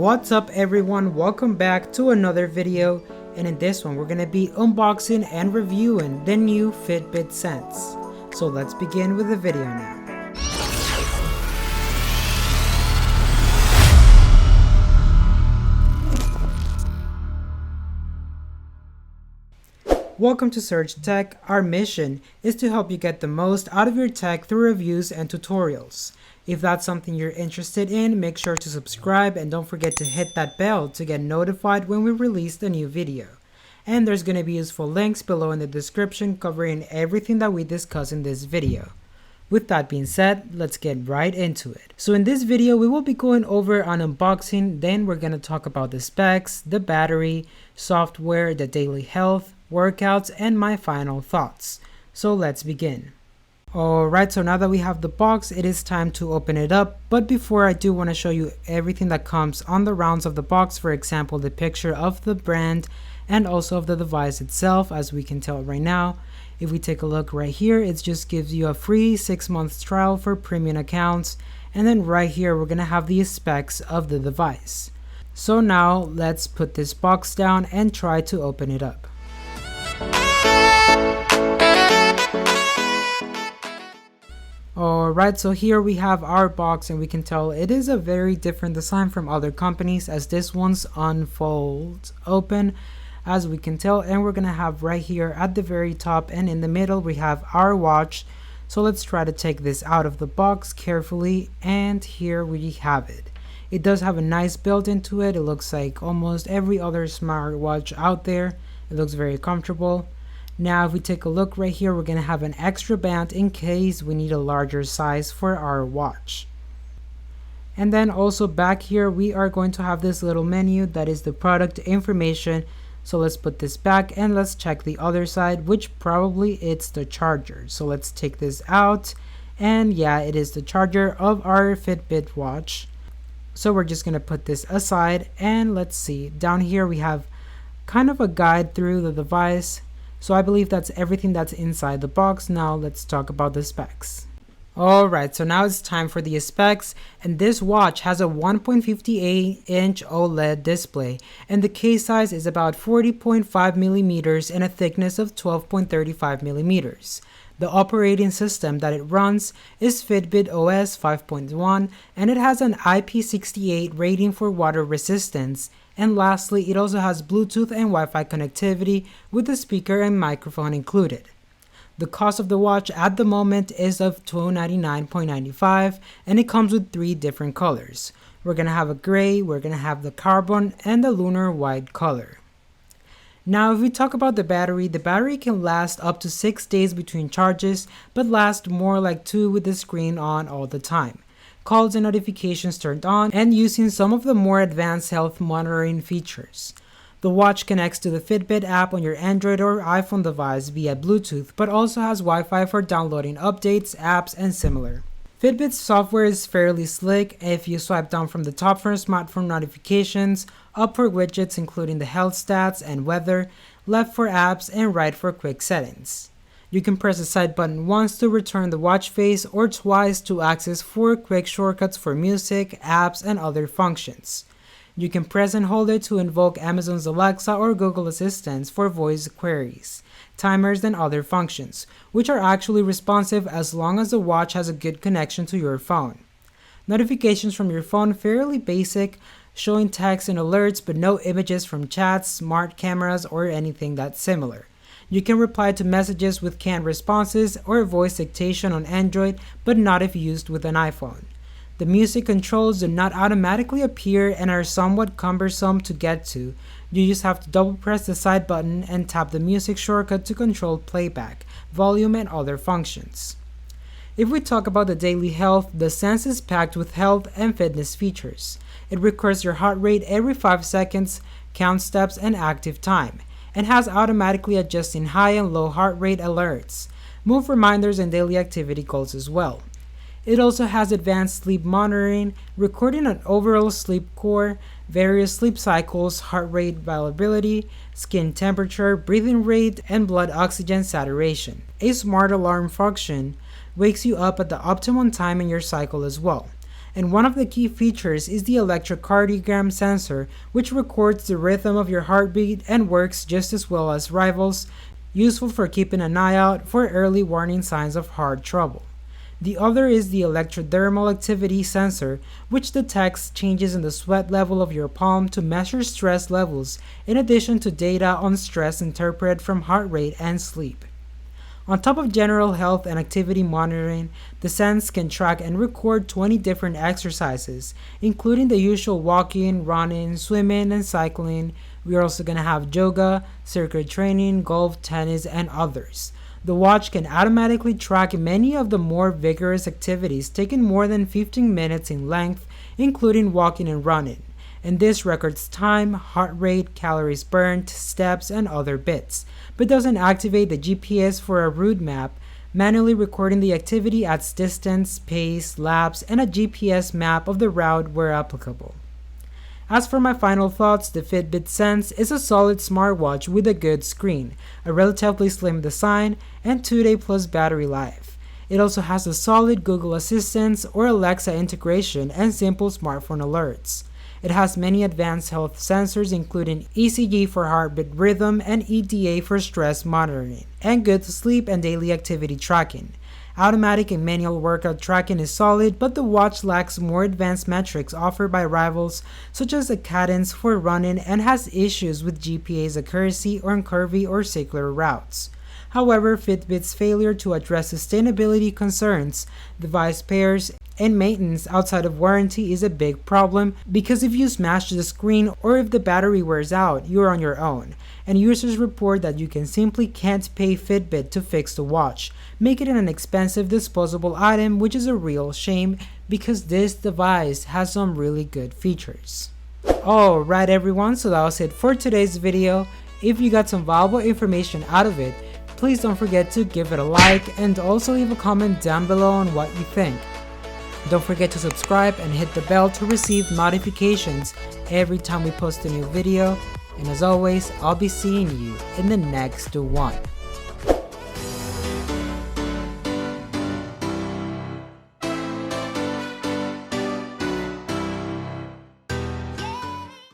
What's up everyone, welcome back to another video, and in this one we're going to be unboxing and reviewing the new Fitbit Sense. So let's begin with the video now. Welcome to Search Tech. Our mission is to help you get the most out of your tech through reviews and tutorials. If that's something you're interested in, make sure to subscribe and don't forget to hit that bell to get notified when we release a new video. And there's going to be useful links below in the description covering everything that we discuss in this video. With that being said, let's get right into it. So in this video, we will be going over an unboxing, then we're going to talk about the specs, the battery, software, the daily health, workouts, and my final thoughts. So let's begin. Alright, so now that we have the box, it is time to open it up, but before I do want to show you everything that comes on the rounds of the box, for example the picture of the brand and also of the device itself. As we can tell right now, if we take a look right here, it just gives you a free 6 months trial for premium accounts, and then right here we're going to have the specs of the device. So now let's put this box down and try to open it up. Alright, so here we have our box, and we can tell it is a very different design from other companies, as this one's unfolds open, as we can tell, and we're gonna have right here at the very top and in the middle we have our watch. So let's try to take this out of the box carefully, and here we have it. It does have a nice build into it. It looks like almost every other smartwatch out there. It looks very comfortable. Now if we take a look right here, we're going to have an extra band in case we need a larger size for our watch. And then also back here we are going to have this little menu that is the product information. So let's put this back and let's check the other side, which probably it's the charger. So let's take this out, and yeah, it is the charger of our Fitbit watch. So we're just going to put this aside, and let's see, down here we have kind of a guide through the device. So I believe that's everything that's inside the box. Now let's talk about the specs. Alright, so now it's time for the specs, and this watch has a 1.58 inch OLED display, and the case size is about 40.5 millimeters and a thickness of 12.35 millimeters. The operating system that it runs is Fitbit OS 5.1, and it has an IP68 rating for water resistance. And lastly, it also has Bluetooth and Wi-Fi connectivity with the speaker and microphone included. The cost of the watch at the moment is of $299.95, and it comes with 3 different colors. We're going to have a gray, we're going to have the carbon, and the lunar white color. Now if we talk about the battery can last up to 6 days between charges, but last more like 2 with the screen on all the time. Calls and notifications turned on, and using some of the more advanced health monitoring features. The watch connects to the Fitbit app on your Android or iPhone device via Bluetooth, but also has Wi-Fi for downloading updates, apps, and similar. Fitbit's software is fairly slick. If you swipe down from the top for smartphone notifications, up for widgets including the health stats and weather, left for apps, and right for quick settings. You can press the side button once to return the watch face or twice to access 4 quick shortcuts for music, apps, and other functions. You can press and hold it to invoke Amazon's Alexa or Google Assistants for voice queries, timers, and other functions, which are actually responsive as long as the watch has a good connection to your phone. Notifications from your phone fairly basic, showing text and alerts but no images from chats, smart cameras, or anything that's similar. You can reply to messages with canned responses or voice dictation on Android, but not if used with an iPhone. The music controls do not automatically appear and are somewhat cumbersome to get to. You just have to double press the side button and tap the music shortcut to control playback, volume, and other functions. If we talk about the daily health, the Sense is packed with health and fitness features. It records your heart rate every 5 seconds, counts steps and active time, and has automatically adjusting high and low heart rate alerts, move reminders, and daily activity goals as well. It also has advanced sleep monitoring, recording an overall sleep score, various sleep cycles, heart rate variability, skin temperature, breathing rate, and blood oxygen saturation. A smart alarm function wakes you up at the optimum time in your cycle as well. And one of the key features is the electrocardiogram sensor, which records the rhythm of your heartbeat and works just as well as rivals, useful for keeping an eye out for early warning signs of heart trouble. The other is the electrodermal activity sensor, which detects changes in the sweat level of your palm to measure stress levels, in addition to data on stress interpreted from heart rate and sleep. On top of general health and activity monitoring, the Sense can track and record 20 different exercises, including the usual walking, running, swimming, and cycling. We are also going to have yoga, circuit training, golf, tennis, and others. The watch can automatically track many of the more vigorous activities taking more than 15 minutes in length, including walking and running. And this records time, heart rate, calories burned, steps, and other bits, but doesn't activate the GPS for a route map, manually recording the activity adds distance, pace, laps, and a GPS map of the route where applicable. As for my final thoughts, the Fitbit Sense is a solid smartwatch with a good screen, a relatively slim design, and 2-day plus battery life. It also has a solid Google Assistant or Alexa integration and simple smartphone alerts. It has many advanced health sensors including ECG for heartbeat rhythm and EDA for stress monitoring, and good sleep and daily activity tracking. Automatic and manual workout tracking is solid, but the watch lacks more advanced metrics offered by rivals such as a cadence for running and has issues with GPA's accuracy on curvy or circular routes. However, Fitbit's failure to address sustainability concerns, device pairs, and maintenance outside of warranty is a big problem because if you smash the screen or if the battery wears out, you're on your own. And users report that you simply can't pay Fitbit to fix the watch, making it an expensive disposable item, which is a real shame because this device has some really good features. Alright everyone, so that was it for today's video. If you got some valuable information out of it, please don't forget to give it a like and also leave a comment down below on what you think. Don't forget to subscribe and hit the bell to receive notifications every time we post a new video. And as always, I'll be seeing you in the next one.